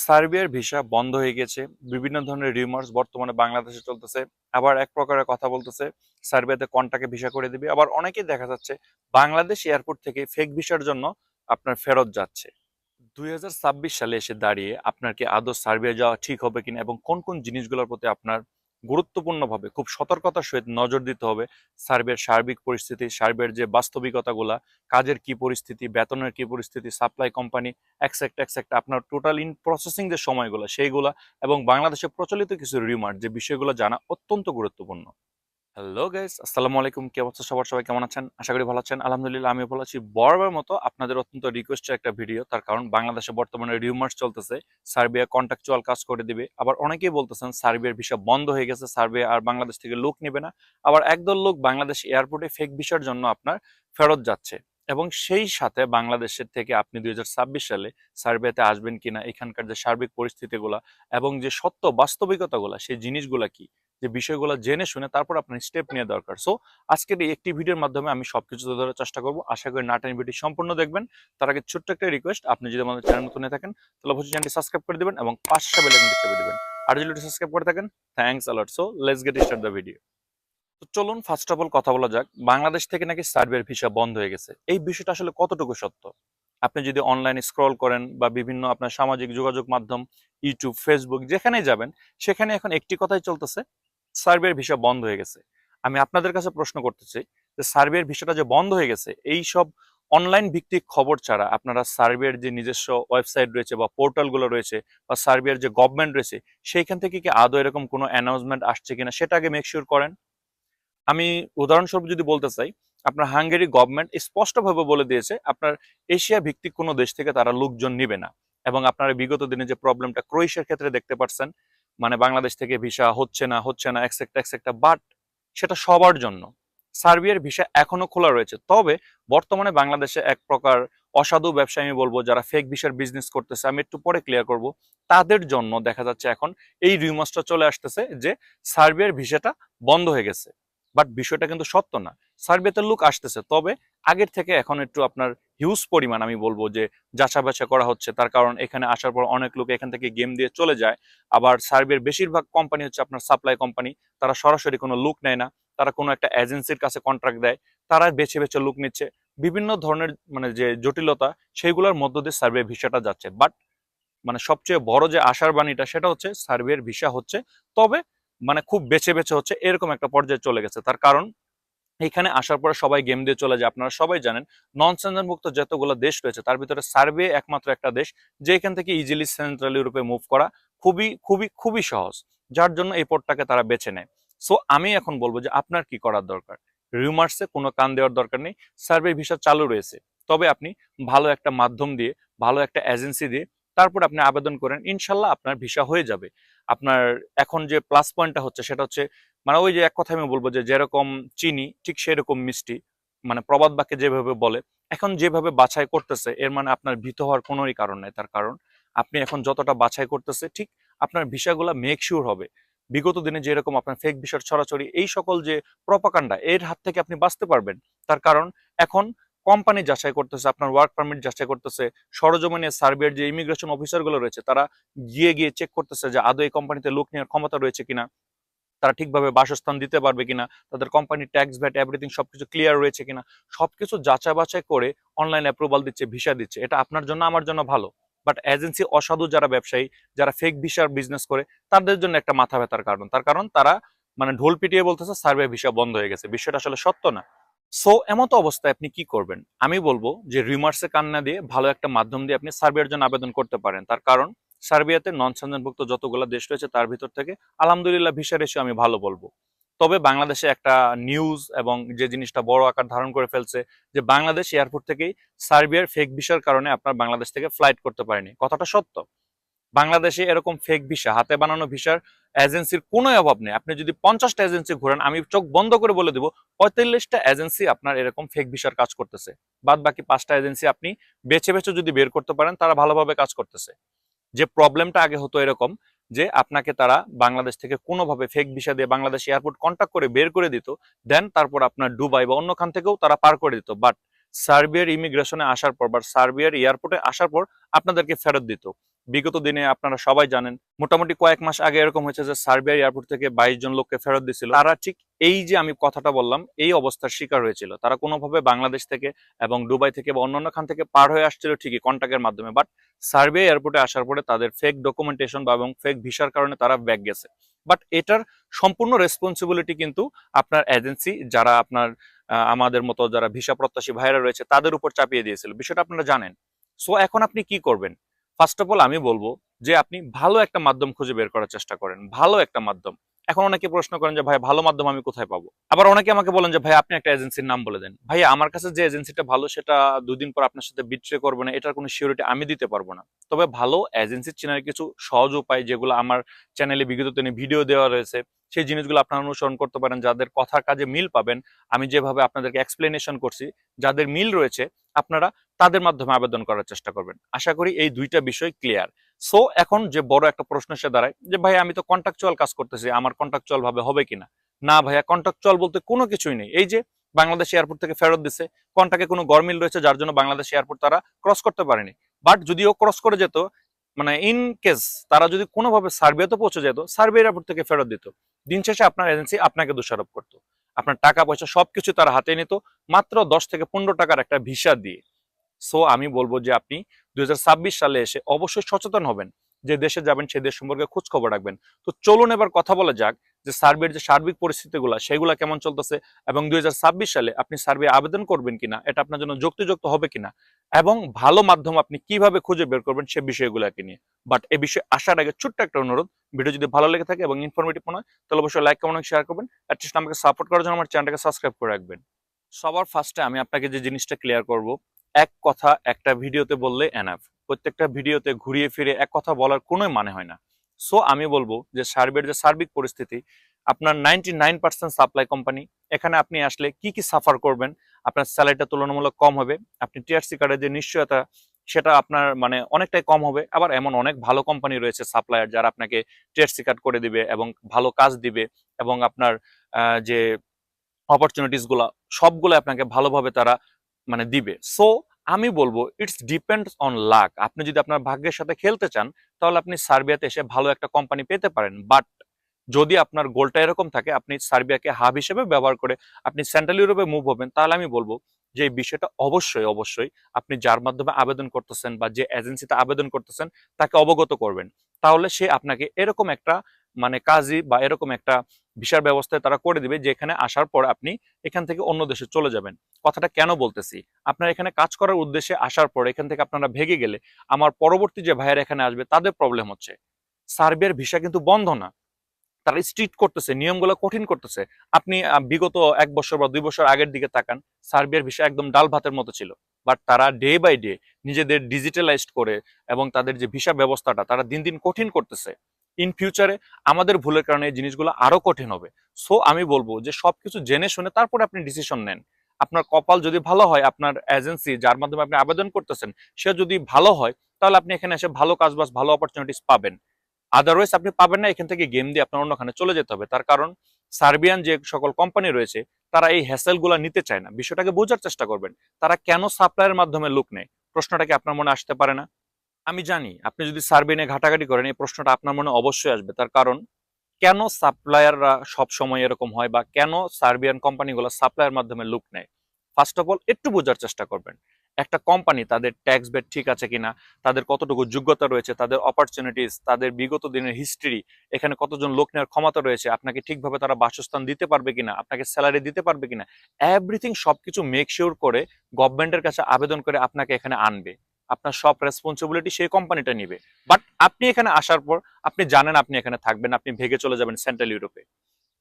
সার্বিয়ার ভিসা বন্ধ হয়ে গেছে। বিভিন্ন ধরনের রিউমার্স বর্তমানে বাংলাদেশে চলতেছে। আবার এক প্রকারের কথা বলতেছে সার্বিয়াতে কন্টাকে ভিসা করে দিবে। আবার অনেকেই দেখা যাচ্ছে বাংলাদেশ এয়ারপোর্ট থেকে ফেক ভিসার জন্য আপনার ফেরত যাচ্ছে। 2026 সালে এসে দাঁড়িয়ে আপনার কি আদৌ সার্বিয়া যাওয়া ঠিক হবে কিনা এবং কোন কোন জিনিসগুলোর প্রতি আপনার গুরুত্বপূর্ণভাবে খুব সতর্কতার সহিত নজর দিতে হবে, সার্বিয়ার সার্বিক পরিস্থিতি, সার্বিয়ার যে বাস্তবিকতাগুলা, কাজের কি পরিস্থিতি, বেতনের কি পরিস্থিতি, সাপ্লাই কোম্পানি একসেক্ট একসেক্ট আপনার টোটাল ইন প্রসেসিং যে সময়গুলো সেইগুলা এবং বাংলাদেশে প্রচলিত কিছু রিমার্ক যে বিষয়গুলো জানা অত্যন্ত গুরুত্বপূর্ণ। হ্যালো গাইস, আসসালামু আলাইকুম। কি অবস্থা সবার? সবাই কেমন আছেন? আশা করি ভালো আছেন। আলহামদুলিল্লাহ আমিও ভালো আছি। বরাবর মতো আপনাদের অত্যন্ত রিকোয়েস্টের একটা ভিডিও, তার কারণ বাংলাদেশে বর্তমানে রিউমার্স চলতেছে সার্বিয়া কন্ট্রাকচুয়াল কাজ করে দিবে। আবার অনেকেই বলতেছেন সার্বিয়ার ভিসা বন্ধ হয়ে গেছে, সার্বিয়া আর বাংলাদেশ থেকে লোক নেবে না। আবার একদল লোক বাংলাদেশ এয়ারপোর্টে ফেক ভিসার জন্য আপনার ফেরত যাচ্ছে। এবং সেই সাথে বাংলাদেশের থেকে আপনি 2026 সালে সার্বিয়াতে আসবেন কিনা, এখানকার যে সার্বিক পরিস্থিতিগুলা এবং যে সত্য বাস্তবিকতাগুলা সেই জিনিসগুলা কি, যে বিষয়গুলো জেনে শুনে তারপর আপনার স্টেপ নেওয়া দরকার। সো আজকের এই একটি ভিডিওর মাধ্যমে আমি সবকিছু তুলে ধরার চেষ্টা করব। আশা করি না টেনে ভিডিও সম্পূর্ণ দেখবেন। তার আগে ছোট্ট একটা রিকোয়েস্ট, আপনি যদি আমাদের চ্যানেল নতুন হয়ে থাকেন তাহলে অবশ্যই চ্যানেলটি সাবস্ক্রাইব করে দিবেন এবং পাশে বেল আইকনটি চেপে দিবেন। আর যদি সাবস্ক্রাইব করে থাকেন, thanks আলট। So let's get start the video. তো চলুন ফার্স্ট অফ অল কথা বলা যাক, বাংলাদেশ থেকে নাকি সার্বিয়ার ভিসা বন্ধ হয়ে গেছে। এই বিষয়টা আসলে কতটুকু সত্য? আপনি যদি অনলাইনে স্ক্রল করেন বা বিভিন্ন আপনার সামাজিক যোগাযোগ মাধ্যম, ইউটিউব, ফেসবুক যেখানেই যাবেন, সেখানে এখন একটি কথাই চলতেছে, সার্বিয়ার ভিসা বন্ধ হয়ে গেছে। আমি আপনাদের কাছে প্রশ্ন করতেছি যে সার্বিয়ার ভিসাটা যে বন্ধ হয়ে গেছে, এই সব অনলাইন ভিত্তিক খবর ছাড়া আপনারা সার্বিয়ার যে নিজস্ব ওয়েবসাইট রয়েছে বা পোর্টালগুলো রয়েছে বা সার্বিয়ার যে গভর্নমেন্ট রয়েছে সেইখান থেকে কি আদৌ এরকম কোনো অ্যানাউন্সমেন্ট আসছে কিনা সেটা আগে মেক শিওর করেন। আমি উদাহরণস্বরূপ যদি বলতে চাই, আপনার হাঙ্গেরি গভর্নমেন্ট স্পষ্টভাবে বলে দিয়েছে আপনার এশিয়া ভিত্তিক কোনো দেশ থেকে তারা লোকজন নিবে না। এবং আপনারা বিগত দিনে যে প্রবলেমটা ক্রোয়েশিয়ার ক্ষেত্রে দেখতে পাচ্ছেন, মানে বাংলাদেশ থেকে ভিসা হচ্ছে না একসেপ্টা একসেপ্টা, বাট সেটা সবার জন্য। সার্বিয়ার ভিসা এখনো খোলা রয়েছে, তবে বর্তমানে বাংলাদেশে এক প্রকার অসাধু ব্যবসায়ী আমি বলবো যারা ফেক ভিসার বিজনেস করতেছে, আমি একটু পরে ক্লিয়ার করব, তাদের জন্য দেখা যাচ্ছে এখন এই রিউমার্সটা চলে আসতেছে যে সার্বিয়ার ভিসাটা বন্ধ হয়ে গেছে। বাট বিষয়টা কিন্তু সত্য না। সার্বিয়াতে লোক আসতেছে, তবে আগের থেকে এখন একটু আপনার হিউজ পরিমাণ আমি বলবো যে যাচা বাছা করা হচ্ছে। তার কারণ এখানে আসার পর অনেক লোক এখান থেকে গেম দিয়ে চলে যায়। আবার সার্বিয়ার বেশিরভাগ কোম্পানি হচ্ছে আপনার সাপ্লাই কোম্পানি, তারা সরাসরি কোনো লোক নেয় না, তারা কোনো একটা এজেন্সির কাছে কন্ট্রাক্ট দেয়, তারা বেছে বেছে লোক নিচ্ছে। বিভিন্ন ধরনের মানে যে জটিলতা সেইগুলোর মধ্য দিয়ে সার্বিয়ার ভিসাটা যাচ্ছে। বাট মানে সবচেয়ে বড় যে আশার বাণীটা সেটা হচ্ছে সার্বিয়ার ভিসা হচ্ছে, তবে মানে খুব বেছে বেছে হচ্ছে, এরকম একটা পর্যায়ে চলে গেছে। তার কারণ এখানে আসার পরে সবাই গেম দিয়ে চলে যায়। আপনারা সবাই জানেন নন সেনজেন মুক্ত যতগুলো দেশ রয়েছে তার ভিতরে সার্বিয়া একমাত্র একটা দেশ যে এখান থেকে ইজিলি সেন্ট্রাল ইউরোপে মুভ করা খুবই খুবই খুবই সহজ, যার জন্য এই পোর্টটাকে তারা বেছে নেয়। সো আমি এখন বলবো যে আপনার কি করার দরকার, রিউমার্সে কোনো কান দেওয়ার দরকার নেই। সার্বিয়া ভিসা চালু রয়েছে, তবে আপনি ভালো একটা মাধ্যম দিয়ে, ভালো একটা এজেন্সি দিয়ে তারপর আপনি আবেদন করেন, ইনশাল্লাহ আপনার ভিসা হয়ে যাবে। আপনার এখন যে প্লাস পয়েন্টটা হচ্ছে সেটা হচ্ছে, মানে ওই যে এক কথা আমি বলবো যে যেরকম চিনি ঠিক সেরকম মিষ্টি, মানে প্রবাদ বাক্যে যেভাবে বলে, এখন যেভাবে বাছাই করতেছে এর মানে আপনার ভীত হওয়ার কোনোই কারণ নাই। তার কারণ আপনি এখন যতটা বাছাই করতেছে ঠিক আপনার ভিসাগুলো মেক শিওর হবে। বিগত দিনে যেরকম আপনার ফেক ভিসার ছড়াছড়ি এই সকল যে প্রপাকাণ্ডা এর হাত থেকে আপনি বাঁচতে পারবেন। তার কারণ এখন কোম্পানি যাচাই করতেছে, আপনার ওয়ার্ক পারমিট যাচাই করতেছে, সরজমিনে সার্বিয়ার যে ইমিগ্রেশন অফিসারগুলো রয়েছে তারা গিয়ে গিয়ে চেক করতেছে যে আদৌ এই কোম্পানিতে লোক নেওয়ার ক্ষমতা রয়েছে কিনা, তারা ঠিকভাবে বাসস্থান দিতে পারবে কিনা, তাদের কোম্পানির ট্যাক্স ভ্যাট এভরিথিং সবকিছু ক্লিয়ার রয়েছে কিনা, সবকিছু যাচাই বাছাই করে অনলাইন অ্যাপ্রুভাল দিচ্ছে, ভিসা দিচ্ছে। এটা আপনার জন্য আমার জন্য ভালো। বাট এজেন্সি অসাধু যারা ব্যবসায়ী, যারা ফেক ভিসার বিজনেস করে, তাদের জন্য একটা মাথা ব্যথার কারণ। তার কারণ তারা মানে ঢোল পিটিয়ে বলতেছে সার্ভে ভিসা বন্ধ হয়ে গেছে, বিষয়টা আসলে সত্য না। সো এমতো অবস্থায় আপনি কি করবেন? আমি বলবো যে রিমার্সে কান্না দিয়ে ভালো একটা মাধ্যম দিয়ে আপনি সার্বিয়ার জন্য আবেদন করতে পারেন। তার কারণ সার্বিয়াতে নন সেনজেনভুক্ত যতগুলো দেশ রয়েছে তার ভিতর থেকে আলহামদুলিল্লাহ ভিসা রেশিও আমি ভালো বলবো। তবে বাংলাদেশে একটা নিউজ এবং যে জিনিসটা বড় আকার ধারণ করে ফেলছে যে বাংলাদেশ এয়ারপোর্ট থেকেই সার্বিয়ার ফেক ভিসার কারণে আপনার বাংলাদেশ থেকে ফ্লাইট করতে পারেনি, কথাটা সত্য। বাংলাদেশে এরকম ফেক ভিসা, হাতে বানানো ভিসার এজেন্সির কোনো অভাব নেই। আপনি যদি 50টা এজেন্সি ঘুরেন, আমি চোখ বন্ধ করে বলে দেবো 45টা এজেন্সি আপনার এরকম ফেক ভিসার কাজ করতেছে। বাদ বাকি 5টা এজেন্সি আপনি বেছে বেছে যদি বের করতে পারেন, তারা ভালোভাবে কাজ করতেছে। যে প্রবলেমটা আগে হতো এরকম যে আপনাকে তারা বাংলাদেশ থেকে কোনোভাবে ফেক ভিসা দিয়ে বাংলাদেশ এয়ারপোর্ট কন্ট্যাক্ট করে বের করে দিত, দেন তারপর আপনার দুবাই বা অন্যখান থেকেও তারা পার করে দিত। বাট সার্বিয়ার ইমিগ্রেশনে আসার পর বা সার্বিয়ার এয়ারপোর্টে আসার পর আপনাদেরকে ফেরত দিত। বিগত দিনে আপনারা সবাই জানেন মোটামুটি কয়েক মাস আগে এরকম হয়েছে যে সার্বিয়া এয়ারপোর্ট থেকে 22 জন লোককে ফেরত দিয়েছিল। তারা ঠিক এই যে আমি কথাটা বললাম এই অবস্থার শিকার হয়েছিল। তারা কোনোভাবে বাংলাদেশ থেকে এবং দুবাই থেকে বা অন্যান্য খান থেকে পার হয়ে আসছিল ঠিকই কন্ট্যাক্টের মাধ্যমে, বাট সার্বিয়া এয়ারপোর্টে আসার পরে তাদের ফেক ডকুমেন্টেশন বা এবং ফেক ভিসার কারণে তারা ব্যাক গেছে। বাট এটার সম্পূর্ণ রেসপন্সিবিলিটি কিন্তু আপনার এজেন্সি, যারা আপনার আমাদের মতো যারা ভিসা প্রত্যাশী ভাইরা রয়েছে তাদের উপর চাপিয়ে দিয়েছিল। বিষয়টা আপনারা জানেন। সো এখন আপনি কি করবেন? ফার্স্ট অফ অল আমি বলবো যে আপনি ভালো একটা মাধ্যম খুঁজে বের করার চেষ্টা করেন, ভালো একটা মাধ্যম। এখন অনেকে প্রশ্ন করেন যে ভাই ভালো মাধ্যম আমি কোথায় পাবো? আবার অনেকে আমাকে বলেন যে ভাই আপনি একটা এজেন্সির নাম বলে দেন। ভাই আমার কাছে যে এজেন্সিটা ভালো সেটা 2 দিন পর আপনার সাথে বিট্রে করবে না, এটার কোনো সিউরিটি আমি দিতে পারবো না। তবে ভালো এজেন্সি চেনার কিছু সহজ উপায়, যেগুলো আমার চ্যানেলে বিগত দিনে ভিডিও দেওয়া রয়েছে, সেই জিনিসগুলো আপনারা অনুসরণ করতে পারেন। যাদের কথার কাজে মিল পাবেন, আমি যেভাবে আপনাদেরকে এক্সপ্লেনেশন করছি, যাদের মিল রয়েছে আপনারা তাদের মাধ্যমে আবেদন করার চেষ্টা করবেন। আশা করি এই দুইটা বিষয় ক্লিয়ার। সো এখন যে বড় একটা প্রশ্ন এসে দাঁড়ায় যে ভাই আমি তো কন্ট্রাকচুয়াল কাজ করতেছি, আমার কন্ট্রাকচুয়াল ভাবে হবে কিনা? না ভাইয়া, কন্ট্রাকচুয়াল বলতে কোনো কিছুই নেই। এই যে বাংলাদেশ এয়ারপোর্ট থেকে ফেরত দিচ্ছে, কন্ট্রাক্টে কোনো গরমিল রয়েছে যার জন্য বাংলাদেশ এয়ারপোর্ট তারা ক্রস করতে পারেনি। বাট যদিও ক্রস করে যেত, মানে ইন কেস তারা যদি কোনোভাবে সার্বিয়াতে পৌঁছে যেত, সার্বিয়া এয়ারপোর্ট থেকে ফেরত দিত, দিন শেষে আপনার এজেন্সি আপনাকে দোষারোপ করতো, আপনার টাকা পয়সা সবকিছু তারা হাতে নিত মাত্র 10 থেকে 15 টাকার একটা ভিসা দিয়ে। সো আমি বলবো যে আপনি 2026 সালে এসে অবশ্যই সচেতন হবেন, যে দেশে যাবেন সেই দেশ সম্পর্কে খোঁজ খবর রাখবেন। তো চলুন এবার কথা বলা যাক যে সার্বিয়ার যে সার্বিক পরিস্থিতিগুলো সেগুলো কেমন চলতেছে, এবং 2026 সালে আপনি সার্বিয়া আবেদন করবেন কিনা, এটা আপনার জন্য যুক্তিযুক্ত হবে কিনা, এবং ভালো মাধ্যম আপনি কিভাবে খুঁজে বের করবেন সে বিষয়গুলোকে নিয়ে। বাট এই বিষয়ে আসার আগে ছোট্ট একটা অনুরোধ, ভিডিও যদি ভালো লেগে থাকে এবং ইনফরমেটিভ মনে হয় তাহলে অবশ্যই লাইক কমেন্ট শেয়ার করবেন। অ্যাটলিস্ট আমাকে সাপোর্ট করার জন্য আমার চ্যানেলটাকে সাবস্ক্রাইব করে রাখবেন। সবার ফার্স্টে আমি আপনাকে যে জিনিসটা ক্লিয়ার করব, এক কথা একটা ভিডিওতে বললে এনাফ। প্রত্যেকটা ভিডিওতে ঘুরিয়ে ফিরে এক কথা বলার কোনো মানে হয় না। সো আমি বলবো যে সার্বিয়ার যে সার্বিক পরিস্থিতি, আপনার 99% সাপ্লাই কোম্পানি, এখানে আপনি আসলে কি কি সাফার করবেন, আপনার স্যালারিটা তুলনামূলক কম হবে, আপনি টিআরসি কার্ডের যে নিশ্চয়তা সেটা আপনার মানে অনেকটাই কম হবে। আবার এমন অনেক ভালো কোম্পানি রয়েছে সাপ্লায়ার যারা আপনাকে টিআরসি কার্ড করে দিবে এবং ভালো কাজ দিবে, এবং আপনার যে অপরচুনিটিস গুলা সবগুলো আপনাকে ভালোভাবে তারা মানে দিবে। সো আমি বলবো ইটস ডিপেন্ডস অন লাক। আপনি যদি আপনার ভাগ্যের সাথে খেলতে চান তাহলে আপনি সার্বিয়াতে এসে ভালো একটা কোম্পানি পেতে পারেন। বাট যদি আপনার গোলটা এরকম থাকে আপনি সার্বিয়াকে হাব হিসেবে ব্যবহার করে আপনি সেন্ট্রাল ইউরোপে মুভ হবেন, তাহলে আমি বলবো যে এই বিষয়টা অবশ্যই অবশ্যই আপনি যার মাধ্যমে আবেদন করতেছেন বা যে এজেন্সিতে আবেদন করতেছেন তাকে অবগত করবেন। তাহলে সে আপনাকে এরকম একটা মানে কাজই বা এরকম একটা ভিসার ব্যবস্থায় তারা করে দিবে, যেখানে আসার পর আপনি এখান থেকে অন্য দেশে চলে যাবেন। কথাটা কেন বলতেছি, আপনার এখানে কাজ করার উদ্দেশ্যে আসার পর এখান থেকে আপনারা ভেগে গেলে আমার পরবর্তী যে ভাইয়ের এখানে আসবে তাদের প্রবলেম হচ্ছে। সার্বিয়ার ভিসা কিন্তু বন্ধ না, তারা স্ট্রিক্ট করতেছে, নিয়মগুলো কঠিন করতেছে। আপনি বিগত 1 বছর বা 2 বছর আগের দিকে তাকান, সার্বিয়ার ভিসা একদম ডাল ভাতের মতো ছিল। বাট তারা ডে বাই ডে নিজেদের ডিজিটালাইজড করে এবং তাদের যে ভিসা ব্যবস্থাটা তারা দিন দিন কঠিন করতেছে। ইন ফিউচারে আমাদের ভুলের কারণে এই জিনিসগুলো আরো কঠিন হবে। সো আমি বলবো যে সবকিছু জেনে শুনে তারপরে আপনি ডিসিশন নেন। আপনার কপাল যদি ভালো হয়, আপনার এজেন্সি যার মাধ্যমে আপনি আবেদন করতেছেন সে যদি ভালো হয়, তাহলে আপনি এখানে এসে ভালো কাজ বাজ ভালো অপরচুনিটিস পাবেন। আদারওয়াইজ আপনি পাবেন না, এখান থেকে গেম দিয়ে আপনার অন্যখানে চলে যেতে হবে। তার কারণ সার্বিয়ান যে সকল কোম্পানি রয়েছে তারা এই হ্যাসেল গুলা নিতে চায় না। বিষয়টাকে বোঝার চেষ্টা করবেন, তারা কেন সাপ্লাইয়ের মাধ্যমে লোক নেয়, প্রশ্নটা কি আপনার মনে আসতে পারে না? আমি জানি আপনি যদি সার্বিয়া নিয়ে ঘাটাঘাটি করেন এই প্রশ্নটা আপনার মনে অবশ্যই আসবে। তার কারণ কেন সাপ্লায়াররা সব সময় এরকম হয় বা কেন সার্বিয়ান কোম্পানিগুলো সাপ্লাইয়ের মাধ্যমে লুক নেয়, ফার্স্ট অফ অল একটু বোঝার চেষ্টা করবেন। একটা কোম্পানি তাদের ট্যাক্স বেট ঠিক আছে কিনা, তাদের কতটুকু যোগ্যতা রয়েছে, তাদের অপরচুনিটিস, তাদের বিগত দিনের হিস্ট্রি, এখানে কতজন লোক নেওয়ার ক্ষমতা রয়েছে, আপনাকে ঠিকভাবে তারা বাসস্থান দিতে পারবে কিনা, আপনাকে স্যালারি দিতে পারবে কিনা, এভরিথিং সবকিছু মেক শিওর করে গভর্নমেন্টের কাছে আবেদন করে আপনাকে এখানে আনবে। আপনার সব রেসপন্সিবিলিটি সেই কোম্পানিটা নিবে। বাট আপনি এখানে আসার পর আপনি জানেন আপনি এখানে থাকবেন, আপনি ভেগে চলে যাবেন সেন্ট্রাল ইউরোপে।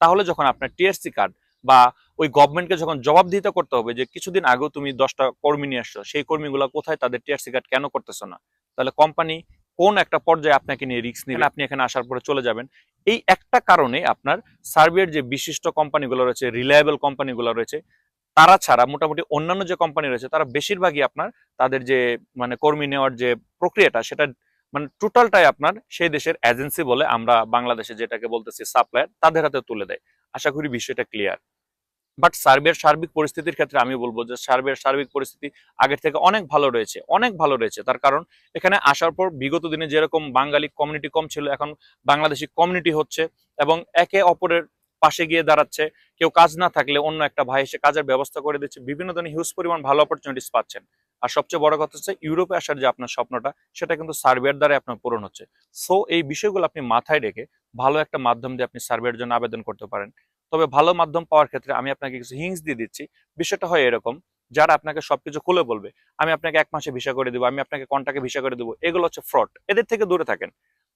তাহলে যখন আপনার টিএসসি কার্ড বা ওই গভর্নমেন্টকে যখন জবাবদিহিতা করতে হবে যে কিছুদিন আগেও তুমি 10টা কর্মী নিয়ে আসছো, সেই কর্মীগুলো কোথায়, তাদের টিএসসি কার্ড কেন করতেছো না, তাহলে কোম্পানি কোন একটা পর্যায়ে আপনাকে নিয়ে রিস্ক নিবে, আপনি এখানে আসার পরে চলে যাবেন। এই একটা কারণে আপনার সার্বিয়ার যে বিশিষ্ট কোম্পানিগুলো রয়েছে, রিলায়েবল কোম্পানিগুলো রয়েছে, তারা ছাড়া মোটামুটি অন্যান্য যে কোম্পানি রয়েছে তারা বেশিরভাগই আপনার তাদের যে মানে কর্মী নেওয়ার যে প্রক্রিয়াটা সেটা মানে টোটালটাই আপনার সেই দেশের এজেন্সি বলে আমরা বাংলাদেশে যেটাকে বলতেছি সাপ্লায়ার, তাদের হাতে তুলে দেয়। আশা করি বিষয়টা ক্লিয়ার। বাট সার্বিয়ার সার্বিক পরিস্থিতির ক্ষেত্রে আমি বলবো যে সার্বিয়ার সার্বিক পরিস্থিতি আগের থেকে অনেক ভালো রয়েছে, অনেক ভালো রয়েছে। তার কারণ এখানে আসার পর বিগত দিনে যেরকম বাঙালি কমিউনিটি কম ছিল, এখন বাংলাদেশি কমিউনিটি হচ্ছে এবং একে অপরের পাশে গিয়ে দাঁড়াচ্ছে। কেউ কাজ না থাকলে অন্য একটা ভাই এসে কাজের ব্যবস্থা করে দিচ্ছে। বিভিন্ন ধরনের হিউজ পরিমাণ ভালো অপরচুনিটিস পাচ্ছেন। আর সবচেয়ে বড় কথা হচ্ছে ইউরোপে আসার যে আপনার স্বপ্নটা, সেটা কিন্তু সার্বিয়ার দ্বারা আপনার পূরণ হচ্ছে। সো এই বিষয়গুলো আপনি মাথায় রেখে ভালো একটা মাধ্যম দিয়ে আপনি সার্বিয়ার জন্য আবেদন করতে পারেন। তবে ভালো মাধ্যম পাওয়ার ক্ষেত্রে আমি আপনাকে কিছু হিংস দিয়ে দিচ্ছি। বিষয়টা হয় এরকম, যারা আপনাকে সবকিছু খুলে বলবে, আমি আপনাকে 1 মাসে ভিসা করে দিব, আমি আপনাকে কন্টাকে ভিসা করে দেবো, এগুলো হচ্ছে ফ্রড। এদের থেকে দূরে থাকেন।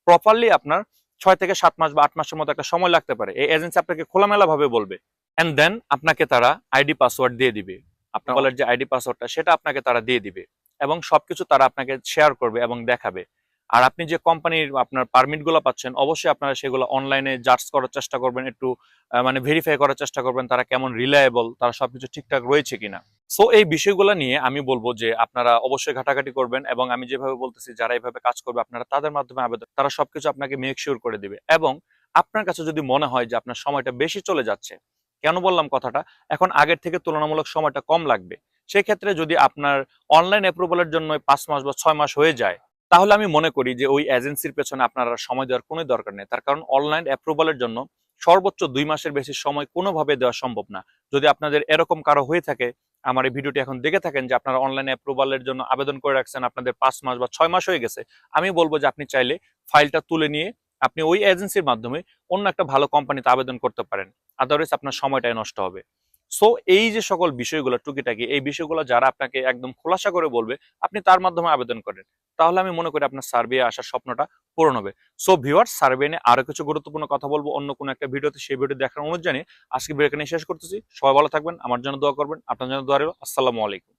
প্রপারলি আপনার 6 থেকে 7 মাস বা 8 মাসের মতো একটা সময় লাগতে পারে। এই এজেন্সি আপনাকে খোলামেলা ভাবে বলবে, এন্ড দেন আপনাকে তারা আইডি পাসওয়ার্ড দিয়ে দিবে। আপনার বলার যে আইডি পাসওয়ার্ডটা, সেটা আপনাকে তারা দিয়ে দিবে এবং সবকিছু তারা আপনাকে শেয়ার করবে এবং দেখাবে। আর আপনি যে কোম্পানির আপনার পারমিট গুলো পাচ্ছেন, অবশ্যই আপনারা সেগুলো অনলাইনে জাজ করার চেষ্টা করবেন, একটু মানে ভেরিফাই করার চেষ্টা করবেন তারা কেমন রিলায়েবল, তারা সবকিছু ঠিকঠাক রয়েছে কিনা। সো এই বিষয়গুলো নিয়ে আমি বলবো যে আপনারা অবশ্যই ঘাটাঘাটি করবেন এবং আমি যেভাবে বলতেছি যারা এইভাবে কাজ করবে আপনারা তাদের মাধ্যমে আবেদন, তারা সবকিছু আপনাকে মেক শিওর করে দিবে। এবং আপনার কাছে যদি মনে হয় যে আপনার সময়টা বেশি চলে যাচ্ছে, কেন বললাম কথাটা, এখন আগের থেকে তুলনামূলক সময়টা কম লাগবে, সেক্ষেত্রে যদি আপনার অনলাইন অ্যাপ্রুভালের জন্য 5 মাস বা 6 মাস হয়ে যায়, তাহলে আমি মনে করি যে ওই এজেন্সির পেছনে আপনারা সময় দেওয়ার কোনো দরকার নেই। তার কারণ অনলাইন অ্যাপ্রুভালের জন্য সর্বোচ্চ 2 মাসের বেশি সময় কোনোভাবে দেওয়া সম্ভব না। যদি আপনাদের এরকম কারো হয়ে থাকে, আমার এই ভিডিওটি এখন দেখে থাকেন যে আপনারা অনলাইন অ্যাপ্রুভালের জন্য আবেদন করে রাখছেন, আপনাদের 5 মাস বা 6 মাস হয়ে গেছে, আমি বলবো যে আপনি চাইলে ফাইলটা তুলে নিয়ে আপনি ওই এজেন্সির মাধ্যমে অন্য একটা ভালো কোম্পানিতে আবেদন করতে পারেন। আদারওয়াইজ আপনার সময়টাই নষ্ট হবে। সো এই যে সকল বিষয়গুলো টুকিটাকি, এই বিষয়গুলো যারা আপনাকে একদম খোলাসা করে বলবে, আপনি তার মাধ্যমে আবেদন করেন। তাহলে আমি মনে করি আপনার সার্বিয়া আসার স্বপ্নটা পূরণ হবে। সো ভিউয়ার্স, সার্বিয়া নিয়ে আরো কিছু গুরুত্বপূর্ণ কথা বলবো অন্য কোনো একটা ভিডিওতে, সেই ভিডিও দেখার অনুরোধ জানিয়ে আজকে ভিডিও এখানে শেষ করতেছি। সবাই ভালো থাকবেন, আমার জন্য দোয়া করবেন, আপনার জন্য দোয়া রইল। আসসালামু আলাইকুম।